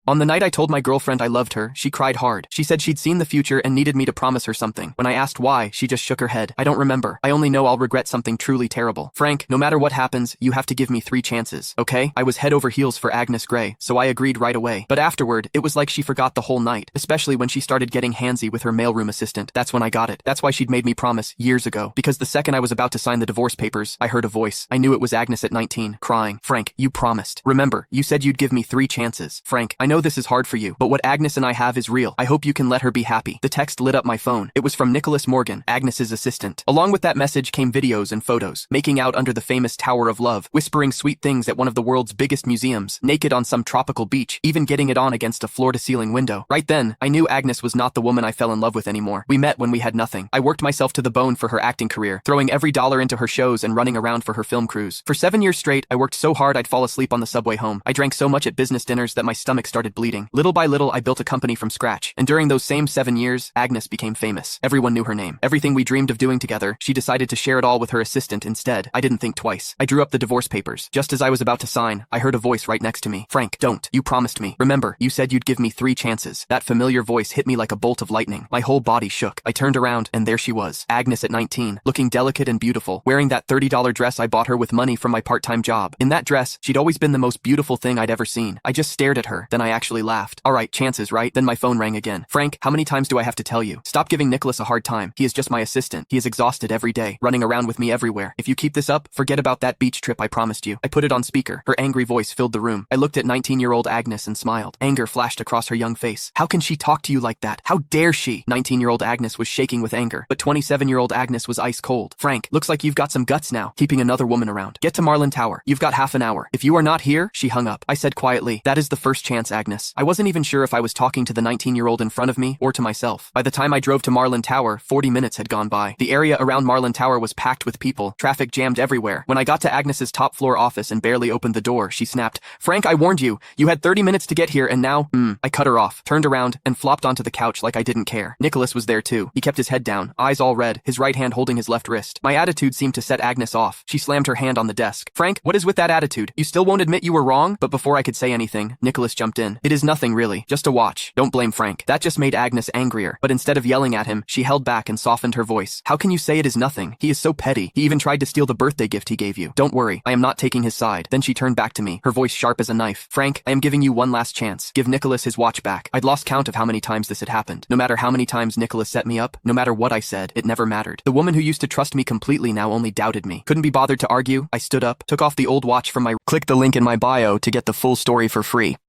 On the night I told my girlfriend I loved her, she cried hard. She said she'd seen the future and needed me to promise her something. When I asked why, she just shook her head. I don't remember. I only know I'll regret something truly terrible. Frank, no matter what happens, you have to give me 3 chances, okay? I was head over heels for Agnes Grey, so I agreed right away. But afterward, it was like she forgot the whole night, especially when she started getting handsy with her mailroom assistant. That's when I got it. That's why she'd made me promise years ago. Because the second I was about to sign the divorce papers, I heard a voice. I knew it was Agnes at 19, crying. Frank, you promised. Remember, you said you'd give me 3 chances. Frank, I know this is hard for you, but what Agnes and I have is real. I hope you can let her be happy. The text lit up my phone. It was from Nicholas Morgan, Agnes's assistant. Along with that message came videos and photos, making out under the famous Tower of Love, whispering sweet things at one of the world's biggest museums, naked on some tropical beach, even getting it on against a floor-to-ceiling window. Right then, I knew Agnes was not the woman I fell in love with anymore. We met when we had nothing. I worked myself to the bone for her acting career, throwing every dollar into her shows and running around for her film crews. For 7 years straight, I worked so hard I'd fall asleep on the subway home. I drank so much at business dinners that my stomach started bleeding. Little by little, I built a company from scratch. And during those same 7 years, Agnes became famous. Everyone knew her name. Everything we dreamed of doing together, she decided to share it all with her assistant instead. I didn't think twice. I drew up the divorce papers. Just as I was about to sign, I heard a voice right next to me. Frank, don't. You promised me. Remember, you said you'd give me 3 chances. That familiar voice hit me like a bolt of lightning. My whole body shook. I turned around, and there she was. Agnes at 19, looking delicate and beautiful, wearing that $30 dress I bought her with money from my part-time job. In that dress, she'd always been the most beautiful thing I'd ever seen. I just stared at her, then I actually laughed. All right, chances, right? Then my phone rang again. Frank, how many times do I have to tell you? Stop giving Nicholas a hard time. He is just my assistant. He is exhausted every day, running around with me everywhere. If you keep this up, forget about that beach trip I promised you. I put it on speaker. Her angry voice filled the room. I looked at 19-year-old Agnes and smiled. Anger flashed across her young face. How can she talk to you like that? How dare she? 19-year-old Agnes was shaking with anger, but 27-year-old Agnes was ice cold. Frank, looks like you've got some guts now, keeping another woman around. Get to Marlin Tower. You've got half an hour. If you are not here, she hung up. I said quietly, that is the first chance, Agnes. I wasn't even sure if I was talking to the 19-year-old in front of me or to myself. By the time I drove to Marlin Tower, 40 minutes had gone by. The area around Marlin Tower was packed with people, traffic jammed everywhere. When I got to Agnes's top floor office and barely opened the door, she snapped, Frank, I warned you. You had 30 minutes to get here and now, I cut her off, turned around, and flopped onto the couch like I didn't care. Nicholas was there too. He kept his head down, eyes all red, his right hand holding his left wrist. My attitude seemed to set Agnes off. She slammed her hand on the desk. Frank, what is with that attitude? You still won't admit you were wrong? But before I could say anything, Nicholas jumped in. It is nothing really, just a watch. Don't blame Frank. That just made Agnes angrier, but instead of yelling at him, she held back and softened her voice. How can you say it is nothing? He is so petty. He even tried to steal the birthday gift he gave you. Don't worry, I am not taking his side. Then she turned back to me, her voice sharp as a knife. Frank, I am giving you one last chance. Give Nicholas his watch back. I'd lost count of how many times this had happened. No matter how many times Nicholas set me up, no matter what I said, it never mattered. The woman who used to trust me completely now only doubted me. Couldn't be bothered to argue. I stood up, took off the old watch from my... Click the link in my bio to get the full story for free.